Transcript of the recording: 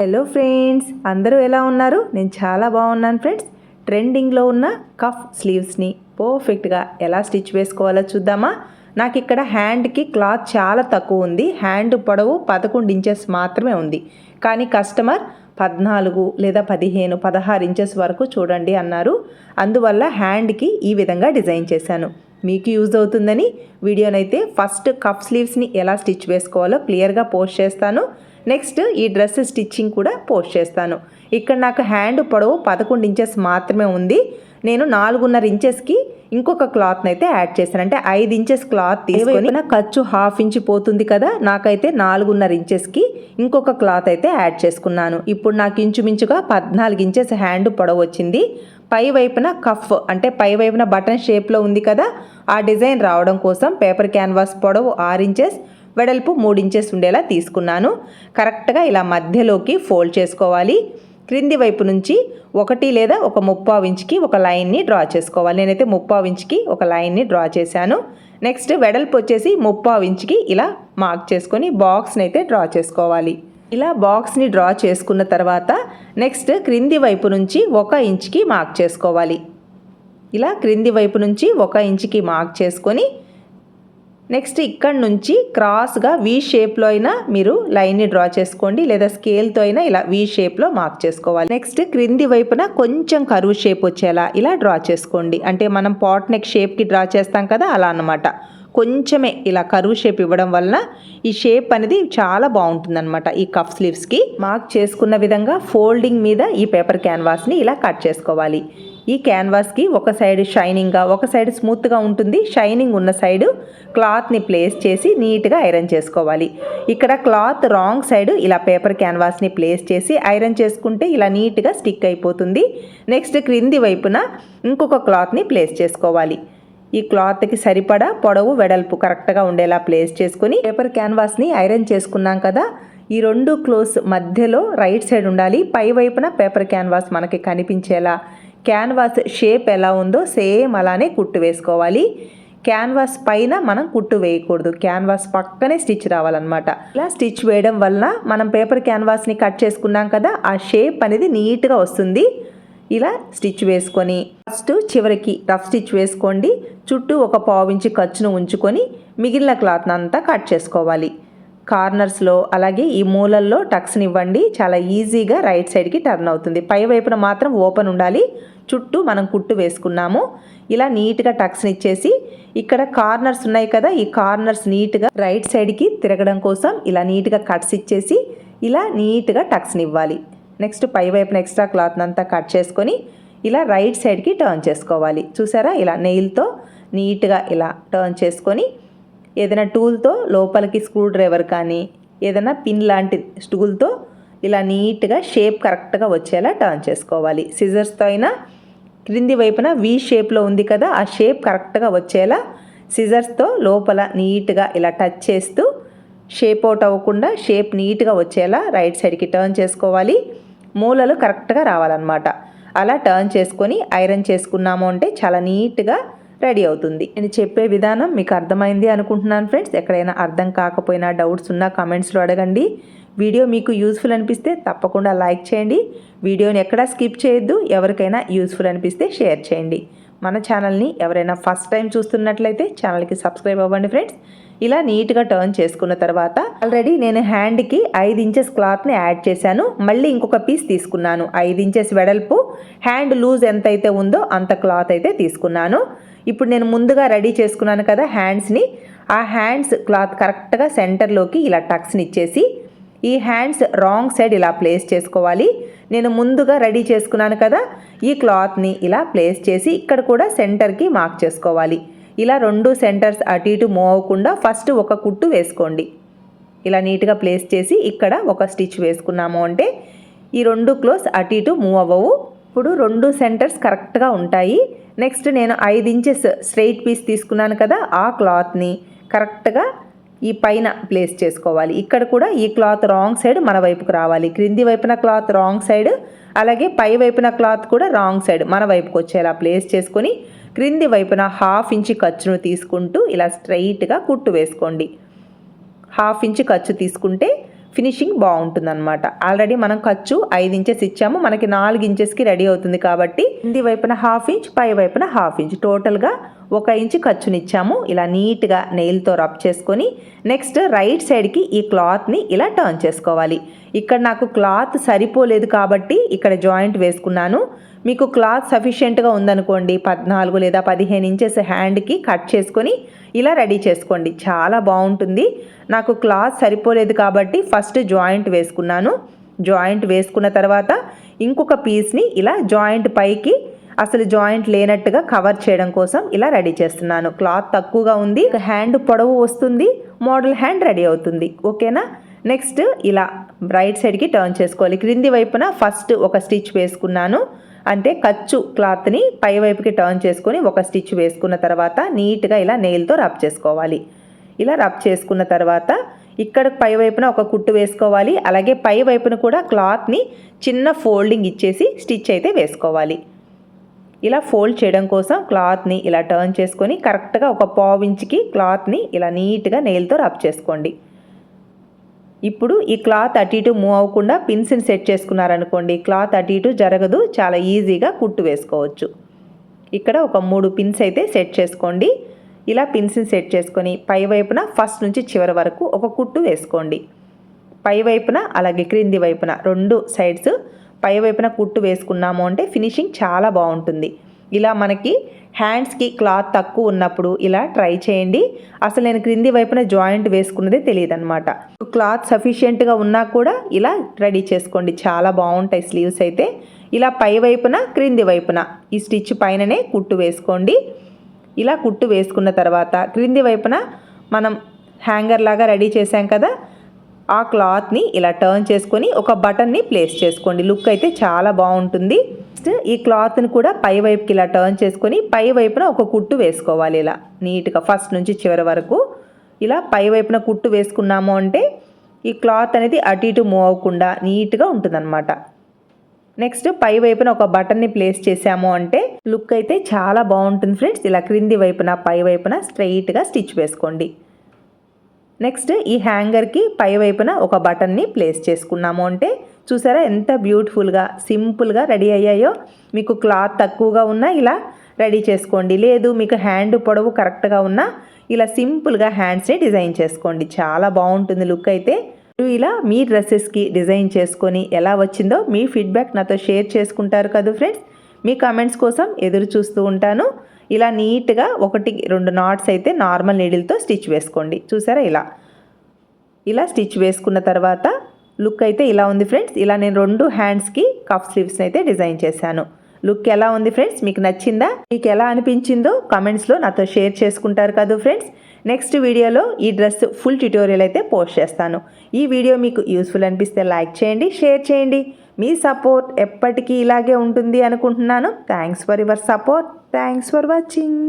Hello friends, అందరూ ఎలా ఉన్నారు? నేను చాలా బాగున్నాను ఫ్రెండ్స్. ట్రెండింగ్లో ఉన్న కఫ్ స్లీవ్స్ని పర్ఫెక్ట్గా ఎలా స్టిచ్ వేసుకోవాలో చూద్దామా. నాకు ఇక్కడ హ్యాండ్కి క్లాత్ చాలా తక్కువ ఉంది. హ్యాండ్ పొడవు 11 ఇంచెస్ మాత్రమే ఉంది. కానీ కస్టమర్ 14 లేదా 15, 16 ఇంచెస్ వరకు చూడండి అన్నారు. అందువల్ల హ్యాండ్కి ఈ విధంగా డిజైన్ చేశాను. మీకు యూజ్ అవుతుందని వీడియోనైతే ఫస్ట్ కఫ్ స్లీవ్స్ని ఎలా స్టిచ్ వేసుకోవాలో క్లియర్గా పోస్ట్ చేస్తాను. నెక్స్ట్ ఈ డ్రెస్ స్టిచ్చింగ్ కూడా పోస్ట్ చేస్తాను. ఇక్కడ నాకు హ్యాండ్ పొడవు 11 ఇంచెస్ మాత్రమే ఉంది. నేను 4.5 ఇంచెస్కి ఇంకొక క్లాత్ని అయితే యాడ్ చేశాను. అంటే 5 ఇంచెస్ క్లాత్ తీసుకొని ఖర్చు ½ ఇంచ్ పోతుంది కదా, నాకైతే 4.5 ఇంచెస్కి ఇంకొక క్లాత్ అయితే యాడ్ చేసుకున్నాను. ఇప్పుడు నాకు ఇంచుమించుగా 14 ఇంచెస్ హ్యాండ్ పొడవు వచ్చింది. పై వైపున కఫ్ అంటే పై వైపున బటన్ షేప్లో ఉంది కదా, ఆ డిజైన్ రావడం కోసం పేపర్ క్యాన్వాస్ పొడవు 6 ఇంచెస్, వెడల్పు 3 ఇంచెస్ ఉండేలా తీసుకున్నాను. కరెక్ట్గా ఇలా మధ్యలోకి ఫోల్డ్ చేసుకోవాలి. క్రింది వైపు నుంచి 1 లేదా 1/3 ఇంచ్కి ఒక లైన్ని డ్రా చేసుకోవాలి. నేనైతే 1/3 ఇంచ్కి ఒక లైన్ని డ్రా చేశాను. నెక్స్ట్ వెడల్పు వచ్చేసి 1/3 ఇంచ్కి ఇలా మార్క్ చేసుకొని బాక్స్ని అయితే డ్రా చేసుకోవాలి. ఇలా బాక్స్ని డ్రా చేసుకున్న తర్వాత నెక్స్ట్ క్రింది వైపు నుంచి 1 ఇంచ్కి మార్క్ చేసుకోవాలి. ఇలా క్రింది వైపు నుంచి 1 ఇంచ్కి మార్క్ చేసుకొని నెక్స్ట్ ఇక్కడ నుంచి క్రాస్గా వీ షేప్లో అయినా మీరు లైన్ని డ్రా చేసుకోండి, లేదా స్కేల్తో అయినా ఇలా వీ షేప్లో మార్క్ చేసుకోవాలి. నెక్స్ట్ క్రింది వైపున కొంచెం కరువు షేప్ వచ్చేలా ఇలా డ్రా చేసుకోండి. అంటే మనం పాట్ నెక్ షేప్కి డ్రా చేస్తాం కదా, అలా అన్నమాట. కొంచెమే ఇలా కరువు షేప్ ఇవ్వడం వలన ఈ షేప్ అనేది చాలా బాగుంటుందన్నమాట. ఈ కఫ్ స్లీవ్స్కి మార్క్ చేసుకున్న విధంగా ఫోల్డింగ్ మీద ఈ పేపర్ క్యాన్వాస్ని ఇలా కట్ చేసుకోవాలి. ఈ క్యాన్వాస్కి ఒక సైడ్ షైనింగ్గా, ఒక సైడ్ స్మూత్గా ఉంటుంది. షైనింగ్ ఉన్న సైడు క్లాత్ని ప్లేస్ చేసి నీట్గా ఐరన్ చేసుకోవాలి. ఇక్కడ క్లాత్ రాంగ్ సైడ్ ఇలా పేపర్ క్యాన్వాస్ని ప్లేస్ చేసి ఐరన్ చేసుకుంటే ఇలా నీట్గా స్టిక్ అయిపోతుంది. నెక్స్ట్ క్రింది వైపున ఇంకొక క్లాత్ని ప్లేస్ చేసుకోవాలి. ఈ క్లాత్కి సరిపడా పొడవు వెడల్పు కరెక్ట్గా ఉండేలా ప్లేస్ చేసుకుని పేపర్ క్యాన్వాస్ని ఐరన్ చేసుకున్నాం కదా, ఈ 2 క్లోజ్ మధ్యలో రైట్ సైడ్ ఉండాలి. పై వైపున పేపర్ క్యాన్వాస్ మనకి కనిపించేలా క్యాన్వాస్ షేప్ ఎలా ఉందో సేమ్ అలానే కుట్టు వేసుకోవాలి. క్యాన్వాస్ పైన మనం కుట్టు వేయకూడదు, క్యాన్వాస్ పక్కనే స్టిచ్ రావాలన్నమాట. ఇలా స్టిచ్ వేయడం వలన మనం పేపర్ క్యాన్వాస్ని కట్ చేసుకున్నాం కదా, ఆ షేప్ అనేది నీట్గా వస్తుంది. ఇలా స్టిచ్ వేసుకొని ఫస్ట్ చివరికి రఫ్ స్టిచ్ వేసుకోండి. చుట్టూ 1/4 ఇంచ్ ఖర్చును ఉంచుకొని మిగిలిన క్లాత్ని అంతా కట్ చేసుకోవాలి. కార్నర్స్లో అలాగే ఈ మూలల్లో టక్స్ని ఇవ్వండి. చాలా ఈజీగా రైట్ సైడ్కి టర్న్ అవుతుంది. పై వైపున మాత్రం ఓపెన్ ఉండాలి. చుట్టూ మనం కుట్టు వేసుకున్నాము. ఇలా నీట్గా టక్స్ని ఇచ్చేసి ఇక్కడ కార్నర్స్ ఉన్నాయి కదా, ఈ కార్నర్స్ నీట్గా రైట్ సైడ్కి తిరగడం కోసం ఇలా నీట్గా కట్స్ ఇచ్చేసి ఇలా నీట్గా టక్స్ని ఇవ్వాలి. నెక్స్ట్ పై వైపున ఎక్స్ట్రా క్లాత్ని అంతా కట్ చేసుకొని ఇలా రైట్ సైడ్కి టర్న్ చేసుకోవాలి. చూసారా, ఇలా నెయిల్తో నీట్గా ఇలా టర్న్ చేసుకొని ఏదైనా టూల్తో లోపలికి స్క్రూ డ్రైవర్ కానీ ఏదైనా పిన్ లాంటి టూల్తో ఇలా నీట్గా షేప్ కరెక్ట్గా వచ్చేలా టర్న్ చేసుకోవాలి. సిజర్స్తో అయినా క్రింది వైపున వీ షేప్లో ఉంది కదా, ఆ షేప్ కరెక్ట్గా వచ్చేలా సిజర్స్తో లోపల నీట్గా ఇలా టచ్ చేస్తూ షేప్ అవుట్ అవ్వకుండా షేప్ నీట్గా వచ్చేలా రైట్ సైడ్కి టర్న్ చేసుకోవాలి. మూలలు కరెక్ట్గా రావాలన్నమాట. అలా టర్న్ చేసుకొని ఐరన్ చేసుకున్నాము అంటే చాలా నీట్గా రెడీ అవుతుంది. నేను చెప్పే విధానం మీకు అర్థమైంది అనుకుంటున్నాను ఫ్రెండ్స్. ఎక్కడైనా అర్థం కాకపోయినా డౌట్స్ ఉన్నా కామెంట్స్లో అడగండి. వీడియో మీకు యూస్ఫుల్ అనిపిస్తే తప్పకుండా లైక్ చేయండి. వీడియోని ఎక్కడా స్కిప్ చేయొద్దు. ఎవరికైనా యూస్ఫుల్ అనిపిస్తే షేర్ చేయండి. మన ఛానల్ని ఎవరైనా ఫస్ట్ టైం చూస్తున్నట్లయితే ఛానల్కి సబ్స్క్రైబ్ అవ్వండి ఫ్రెండ్స్. ఇలా నీట్గా టర్న్ చేసుకున్న తర్వాత ఆల్రెడీ నేను హ్యాండ్కి 5 ఇంచెస్ క్లాత్ని యాడ్ చేశాను. మళ్ళీ ఇంకొక పీస్ తీసుకున్నాను. 5 ఇంచెస్ వెడల్పు, హ్యాండ్ లూజ్ ఎంత అయితే ఉందో అంత క్లాత్ అయితే తీసుకున్నాను. ఇప్పుడు నేను ముందుగా రెడీ చేసుకున్నాను కదా హ్యాండ్స్ని, ఆ హ్యాండ్స్ క్లాత్ కరెక్ట్గా సెంటర్లోకి ఇలా టక్స్ని ఇచ్చేసి ఈ హ్యాండ్స్ రాంగ్ సైడ్ ఇలా ప్లేస్ చేసుకోవాలి. నేను ముందుగా రెడీ చేసుకున్నాను కదా, ఈ క్లాత్ని ఇలా ప్లేస్ చేసి ఇక్కడ కూడా సెంటర్కి మార్క్ చేసుకోవాలి. ఇలా 2 సెంటర్స్ అటు ఇటు మూవ్ అవ్వకుండా ఫస్ట్ ఒక కుట్టు వేసుకోండి. ఇలా నీట్గా ప్లేస్ చేసి ఇక్కడ ఒక స్టిచ్ వేసుకున్నాము అంటే ఈ 2 క్లోజ్ అటు ఇటు మూవ్ అవ్వవు. ఇప్పుడు 2 సెంటర్స్ కరెక్ట్గా ఉంటాయి. నెక్స్ట్ నేను 5 ఇంచెస్ స్ట్రైట్ పీస్ తీసుకున్నాను కదా, ఆ క్లాత్ని కరెక్ట్గా ఈ పైన ప్లేస్ చేసుకోవాలి. ఇక్కడ కూడా ఈ క్లాత్ రాంగ్ సైడ్ మన వైపుకు రావాలి. క్రింది వైపున క్లాత్ రాంగ్ సైడ్, అలాగే పై వైపున క్లాత్ కూడా రాంగ్ సైడ్ మన వైపుకు వచ్చేలా ప్లేస్ చేసుకొని క్రింది వైపున ½ ఇంచ్ ఖర్చును తీసుకుంటూ ఇలా స్ట్రైట్గా కుట్టు వేసుకోండి. ½ ఇంచ్ ఖర్చు తీసుకుంటే ఫినిషింగ్ బాగుంటుందన్నమాట. ఆల్రెడీ మనం ఖర్చు 5 ఇంచెస్ ఇచ్చాము, మనకి 4 ఇంచెస్కి రెడీ అవుతుంది కాబట్టి కింది వైపున 1/2 ఇంచ్, పై వైపున 1/2 ఇంచ్, టోటల్గా 1 ఇంచ్ ఖర్చునిచ్చాము. ఇలా నీట్గా నెయిల్తో రబ్ చేసుకొని నెక్స్ట్ రైట్ సైడ్కి ఈ క్లాత్ని ఇలా టర్న్ చేసుకోవాలి. ఇక్కడ నాకు క్లాత్ సరిపోలేదు కాబట్టి ఇక్కడ జాయింట్ వేసుకున్నాను. మీకు క్లాత్ సఫిషియెంట్గా ఉందనుకోండి 14 లేదా 15 ఇంచెస్ హ్యాండ్కి కట్ చేసుకొని ఇలా రెడీ చేసుకోండి, చాలా బాగుంటుంది. నాకు క్లాత్ సరిపోలేదు కాబట్టి ఫస్ట్ జాయింట్ వేసుకున్నాను. జాయింట్ వేసుకున్న తర్వాత ఇంకొక పీస్ని ఇలా జాయింట్ పైకి అసలు జాయింట్ లేనట్టుగా కవర్ చేయడం కోసం ఇలా రెడీ చేస్తున్నాను. క్లాత్ తక్కువగా ఉంది, హ్యాండ్ పొడవు వస్తుంది, మోడల్ హ్యాండ్ రెడీ అవుతుంది. ఓకేనా. నెక్స్ట్ ఇలా రైట్ సైడ్కి టర్న్ చేసుకోవాలి. క్రింది వైపున ఫస్ట్ ఒక స్టిచ్ వేసుకున్నాను, అంటే ఖర్చు క్లాత్ని పై వైపుకి టర్న్ చేసుకొని ఒక స్టిచ్ వేసుకున్న తర్వాత నీట్గా ఇలా నెయిల్తో రబ్ చేసుకోవాలి. ఇలా రబ్ చేసుకున్న తర్వాత ఇక్కడ పై వైపున ఒక కుట్టు వేసుకోవాలి. అలాగే పై వైపున కూడా క్లాత్ని చిన్న ఫోల్డింగ్ ఇచ్చేసి స్టిచ్ అయితే వేసుకోవాలి. ఇలా ఫోల్డ్ చేయడం కోసం క్లాత్ని ఇలా టర్న్ చేసుకొని కరెక్ట్గా ఒక 1/2 ఇంచ్కి క్లాత్ని ఇలా నీట్గా నెయిల్తో రబ్ చేసుకోండి. ఇప్పుడు ఈ క్లాత్ అటు ఇటు మూవ్ అవ్వకుండా పిన్స్ని సెట్ చేసుకున్నారనుకోండి, క్లాత్ అటు ఇటు జరగదు, చాలా ఈజీగా కుట్టు వేసుకోవచ్చు. ఇక్కడ ఒక 3 పిన్స్ అయితే సెట్ చేసుకోండి. ఇలా పిన్స్ని సెట్ చేసుకొని పై వైపున ఫస్ట్ నుంచి చివరి వరకు ఒక కుట్టు వేసుకోండి. పై వైపున అలాగే క్రింది వైపున 2 సైడ్స్ పై వైపున కుట్టు వేసుకున్నాము అంటే ఫినిషింగ్ చాలా బాగుంటుంది. ఇలా మనకి హ్యాండ్స్కి క్లాత్ తక్కువ ఉన్నప్పుడు ఇలా ట్రై చేయండి. అసలు నేను క్రింది వైపున జాయింట్ వేసుకున్నదే తెలియదు అనమాట. క్లాత్ సఫిషియెంట్గా ఉన్నా కూడా ఇలా రెడీ చేసుకోండి, చాలా బాగుంటాయి స్లీవ్స్ అయితే. ఇలా పై వైపున క్రింది వైపున ఈ స్టిచ్ పైననే కుట్టు వేసుకోండి. ఇలా కుట్టు వేసుకున్న తర్వాత క్రింది వైపున మనం హ్యాంగర్ లాగా రెడీ చేసాం కదా, ఆ క్లాత్ని ఇలా టర్న్ చేసుకొని ఒక బటన్ని ప్లేస్ చేసుకోండి. లుక్ అయితే చాలా బాగుంటుంది. ఈ క్లాత్ని కూడా పై వైపుకి ఇలా టర్న్ చేసుకొని పై వైపున ఒక కుట్టు వేసుకోవాలి. ఇలా నీట్గా ఫస్ట్ నుంచి చివరి వరకు ఇలా పై వైపున కుట్టు వేసుకున్నాము అంటే ఈ క్లాత్ అనేది అటు ఇటు మూవ్ అవ్వకుండా నీట్గా ఉంటుందన్నమాట. నెక్స్ట్ పై వైపున ఒక బటన్ని ప్లేస్ చేసాము అంటే లుక్ అయితే చాలా బాగుంటుంది ఫ్రెండ్స్. ఇలా క్రింది వైపున పై వైపున స్ట్రైట్గా స్టిచ్ వేసుకోండి. నెక్స్ట్ ఈ హ్యాంగర్కి పై వైపున ఒక బటన్ని ప్లేస్ చేసుకున్నాము అంటే చూసారా ఎంత బ్యూటిఫుల్గా సింపుల్గా రెడీ అయ్యాయో. మీకు క్లాత్ తక్కువగా ఉన్నా ఇలా రెడీ చేసుకోండి, లేదు మీకు హ్యాండ్ పొడవు కరెక్ట్గా ఉన్నా ఇలా సింపుల్గా హ్యాండ్స్ని డిజైన్ చేసుకోండి, చాలా బాగుంటుంది లుక్ అయితే. ఇలా మీ డ్రెస్సెస్కి డిజైన్ చేసుకొని ఎలా వచ్చిందో మీ ఫీడ్బ్యాక్ నాతో షేర్ చేసుకుంటారు కదా ఫ్రెండ్స్. మీ కామెంట్స్ కోసం ఎదురు చూస్తూ ఉంటాను. ఇలా నీట్గా 1-2 నాట్స్ అయితే నార్మల్ నీడిల్తో స్టిచ్ వేసుకోండి. చూసారా ఇలా స్టిచ్ వేసుకున్న తర్వాత లుక్ అయితే ఇలా ఉంది ఫ్రెండ్స్. ఇలా నేను 2 హ్యాండ్స్కి కఫ్ స్లీవ్స్ని అయితే డిజైన్ చేశాను. లుక్ ఎలా ఉంది ఫ్రెండ్స్, మీకు నచ్చిందా? మీకు ఎలా అనిపించిందో కామెంట్స్లో నాతో షేర్ చేసుకుంటారు కదా ఫ్రెండ్స్. నెక్స్ట్ వీడియోలో ఈ డ్రెస్ ఫుల్ ట్యుటోరియల్ అయితే పోస్ట్ చేస్తాను. ఈ వీడియో మీకు యూస్ఫుల్ అనిపిస్తే లైక్ చేయండి, షేర్ చేయండి. మీ సపోర్ట్ ఎప్పటికీ ఇలాగే ఉంటుంది అనుకుంటున్నాను. Thanks for your support. Thanks for watching.